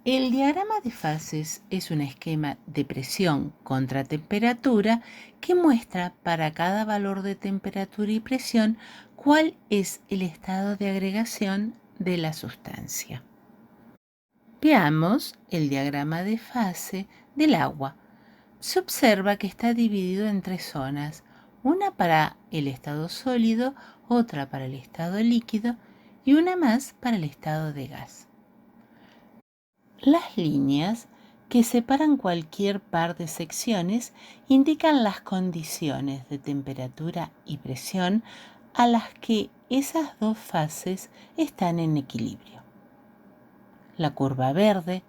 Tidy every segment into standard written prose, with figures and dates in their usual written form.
El diagrama de fases es un esquema de presión contra temperatura que muestra para cada valor de temperatura y presión cuál es el estado de agregación de la sustancia. Veamos el diagrama de fase del agua. Se observa que está dividido en tres zonas, una para el estado sólido, otra para el estado líquido y una más para el estado de gas. Las líneas que separan cualquier par de secciones indican las condiciones de temperatura y presión a las que esas dos fases están en equilibrio. La curva verde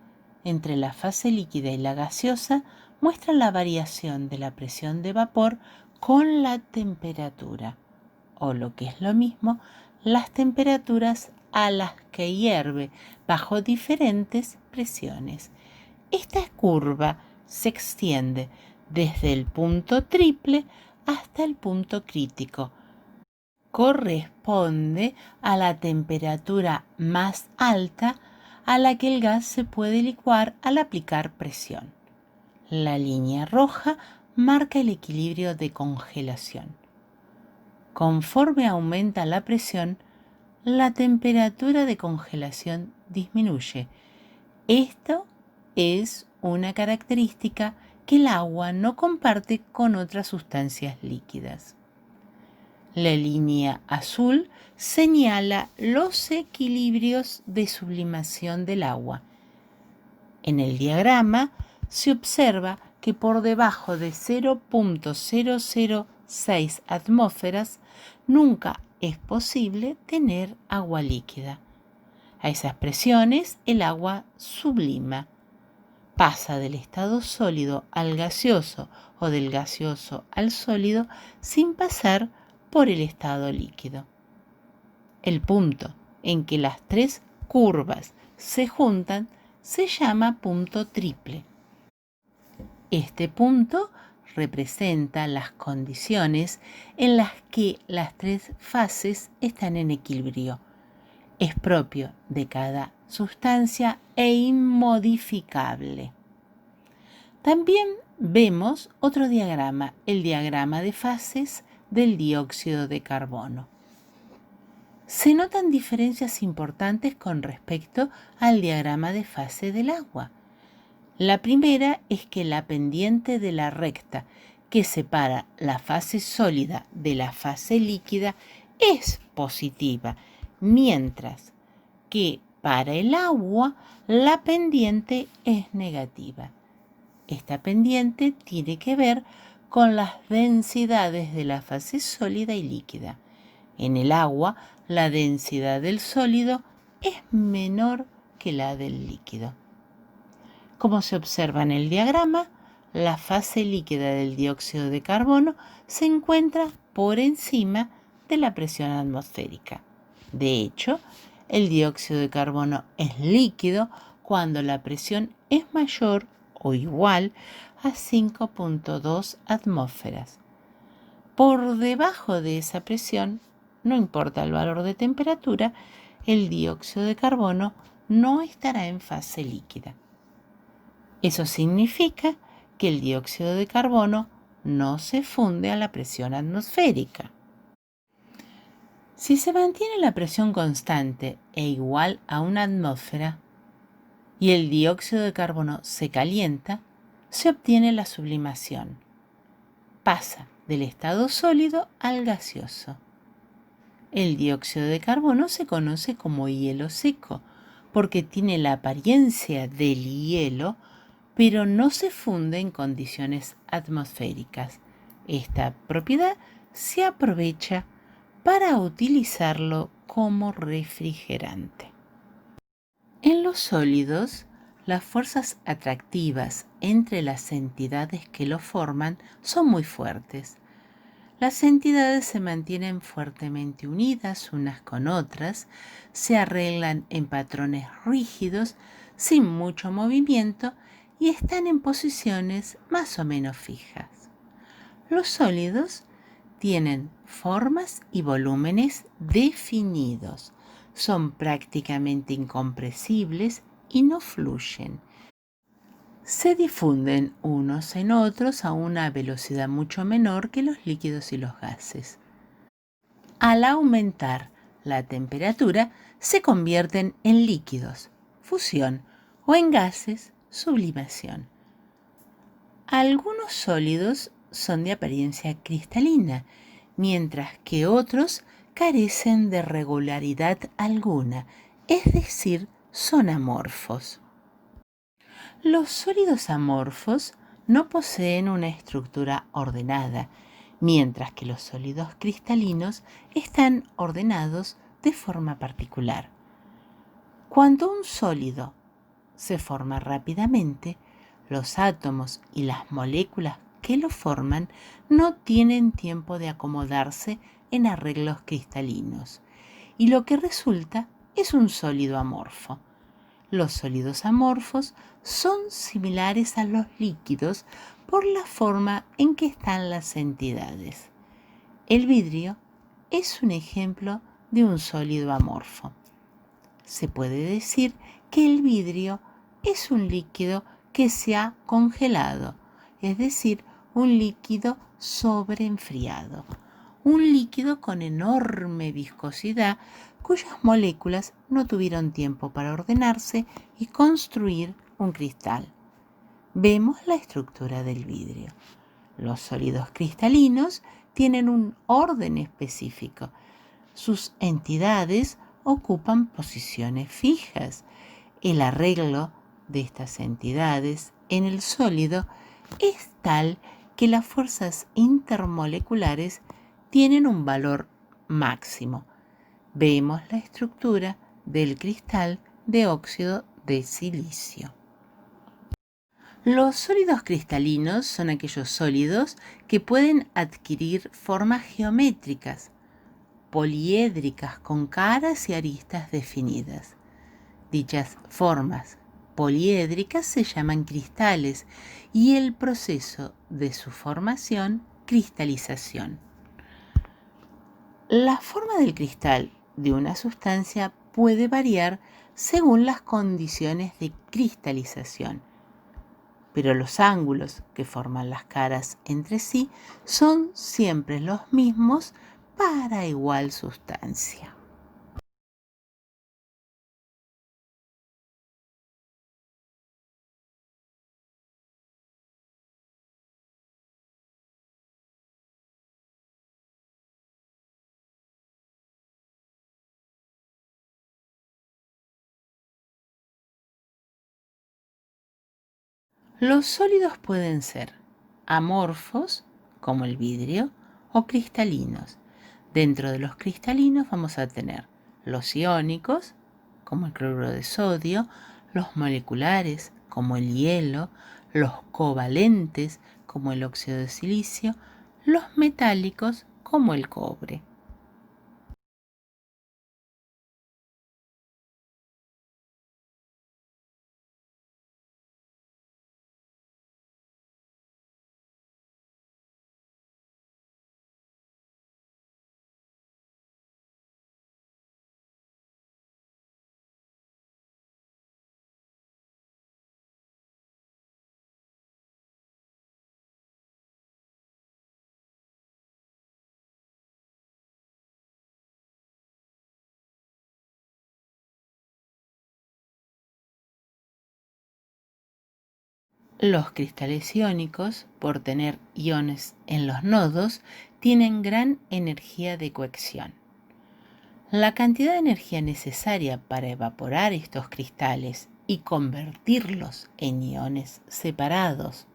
entre la fase líquida y la gaseosa muestra la variación de la presión de vapor con la temperatura, o lo que es lo mismo, las temperaturas a las que hierve bajo diferentes presiones. Esta curva se extiende desde el punto triple hasta el punto crítico. Corresponde a la temperatura más alta a la que el gas se puede licuar al aplicar presión. La línea roja marca el equilibrio de congelación. Conforme aumenta la presión, la temperatura de congelación disminuye. Esto es una característica que el agua no comparte con otras sustancias líquidas. La línea azul señala los equilibrios de sublimación del agua. En el diagrama se observa que por debajo de 0.006 atmósferas nunca es posible tener agua líquida. A esas presiones el agua sublima. Pasa del estado sólido al gaseoso o del gaseoso al sólido sin pasar por el estado líquido. El punto en que las tres curvas se juntan se llama punto triple. Este punto representa las condiciones en las que las tres fases están en equilibrio. Es propio de cada sustancia e inmodificable. También vemos otro diagrama, el diagrama de fases del dióxido de carbono. Se notan diferencias importantes con respecto al diagrama de fase del agua. La primera es que la pendiente de la recta que separa la fase sólida de la fase líquida es positiva, mientras que para el agua la pendiente es negativa. Esta pendiente tiene que ver con las densidades de la fase sólida y líquida. En el agua, la densidad del sólido es menor que la del líquido. Como se observa en el diagrama, la fase líquida del dióxido de carbono se encuentra por encima de la presión atmosférica. De hecho, el dióxido de carbono es líquido cuando la presión es mayor o igual a 5.2 atmósferas. Por debajo de esa presión, no importa el valor de temperatura, el dióxido de carbono no estará en fase líquida. Eso significa que el dióxido de carbono no se funde a la presión atmosférica. Si se mantiene la presión constante e igual a una atmósfera y el dióxido de carbono se calienta, se obtiene la sublimación. Pasa del estado sólido al gaseoso. El dióxido de carbono se conoce como hielo seco porque tiene la apariencia del hielo, pero no se funde en condiciones atmosféricas. Esta propiedad se aprovecha para utilizarlo como refrigerante. En los sólidos, las fuerzas atractivas entre las entidades que lo forman son muy fuertes. Las entidades se mantienen fuertemente unidas unas con otras, se arreglan en patrones rígidos, sin mucho movimiento, y están en posiciones más o menos fijas. Los sólidos tienen formas y volúmenes definidos, son prácticamente incompresibles y no fluyen. Se difunden unos en otros a una velocidad mucho menor que los líquidos y los gases. Al aumentar la temperatura, se convierten en líquidos, fusión, o en gases, sublimación. Algunos sólidos son de apariencia cristalina, mientras que otros carecen de regularidad alguna, es decir, son amorfos. Los sólidos amorfos no poseen una estructura ordenada, mientras que los sólidos cristalinos están ordenados de forma particular. Cuando un sólido se forma rápidamente, los átomos y las moléculas que lo forman no tienen tiempo de acomodarse en arreglos cristalinos, y lo que resulta es un sólido amorfo. Los sólidos amorfos son similares a los líquidos por la forma en que están las entidades. El vidrio es un ejemplo de un sólido amorfo. Se puede decir que el vidrio es un líquido que se ha congelado, es decir, un líquido sobreenfriado, un líquido con enorme viscosidad cuyas moléculas no tuvieron tiempo para ordenarse y construir un cristal. Vemos la estructura del vidrio. Los sólidos cristalinos tienen un orden específico. Sus entidades ocupan posiciones fijas. El arreglo de estas entidades en el sólido es tal que las fuerzas intermoleculares tienen un valor máximo. Vemos la estructura del cristal de óxido de silicio. Los sólidos cristalinos son aquellos sólidos que pueden adquirir formas geométricas, poliédricas con caras y aristas definidas. Dichas formas poliédricas se llaman cristales y el proceso de su formación, cristalización. La forma del cristal de una sustancia puede variar según las condiciones de cristalización, pero los ángulos que forman las caras entre sí son siempre los mismos para igual sustancia. Los sólidos pueden ser amorfos, como el vidrio, o cristalinos. Dentro de los cristalinos vamos a tener los iónicos, como el cloruro de sodio, los moleculares, como el hielo, los covalentes, como el óxido de silicio, los metálicos, como el cobre. Los cristales iónicos, por tener iones en los nodos, tienen gran energía de cohesión. La cantidad de energía necesaria para evaporar estos cristales y convertirlos en iones separados,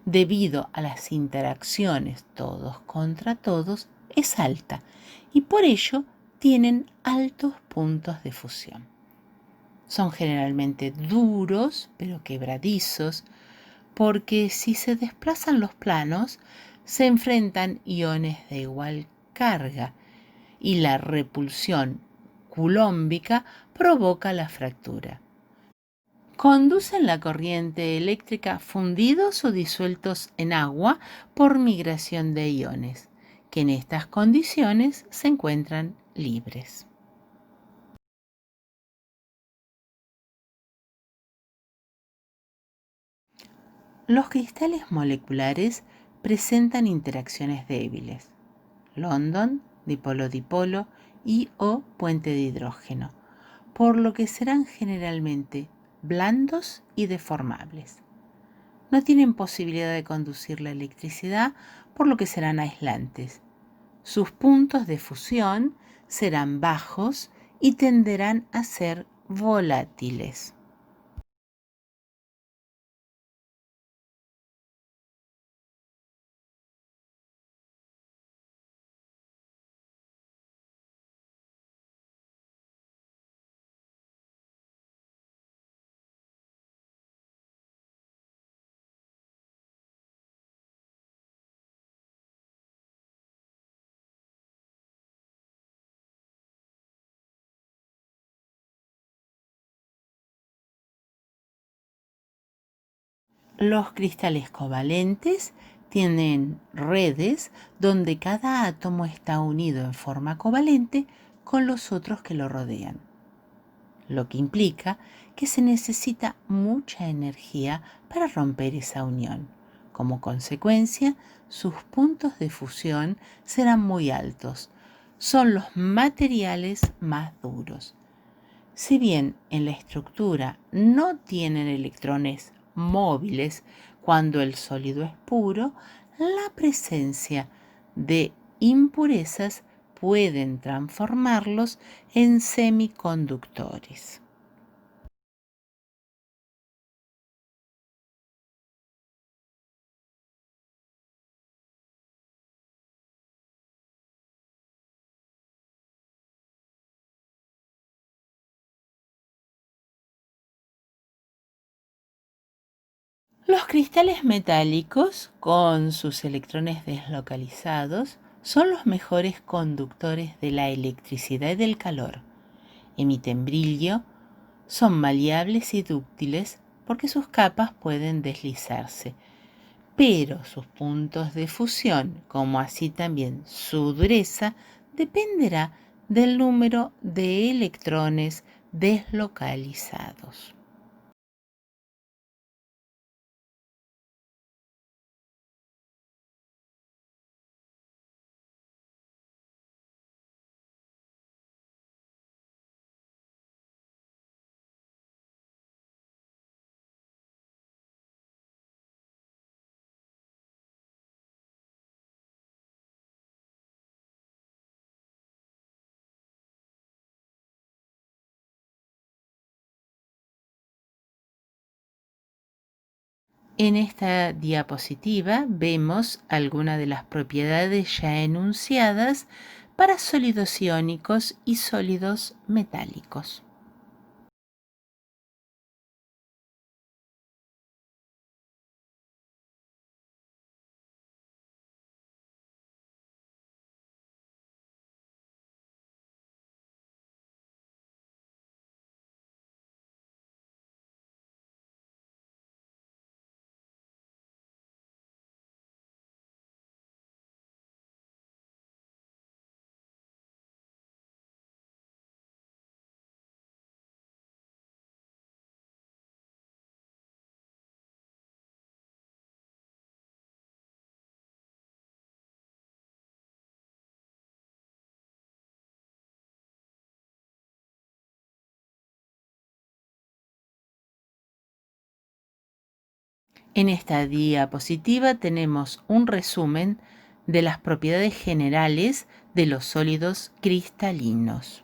debido a las interacciones todos contra todos, es alta y por ello tienen altos puntos de fusión. Son generalmente duros pero quebradizos, porque si se desplazan los planos, se enfrentan iones de igual carga y la repulsión coulombica provoca la fractura. Conducen la corriente eléctrica fundidos o disueltos en agua por migración de iones, que en estas condiciones se encuentran libres. Los cristales moleculares presentan interacciones débiles. London, dipolo-dipolo y o puente de hidrógeno, por lo que serán generalmente blandos y deformables. No tienen posibilidad de conducir la electricidad, por lo que serán aislantes. Sus puntos de fusión serán bajos y tenderán a ser volátiles. Los cristales covalentes tienen redes donde cada átomo está unido en forma covalente con los otros que lo rodean, lo que implica que se necesita mucha energía para romper esa unión. Como consecuencia, sus puntos de fusión serán muy altos. Son los materiales más duros. Si bien en la estructura no tienen electrones móviles cuando el sólido es puro, la presencia de impurezas pueden transformarlos en semiconductores. Los cristales metálicos, con sus electrones deslocalizados, son los mejores conductores de la electricidad y del calor. Emiten brillo, son maleables y dúctiles porque sus capas pueden deslizarse, pero sus puntos de fusión, como así también su dureza, dependerá del número de electrones deslocalizados. En esta diapositiva vemos algunas de las propiedades ya enunciadas para sólidos iónicos y sólidos metálicos. En esta diapositiva tenemos un resumen de las propiedades generales de los sólidos cristalinos.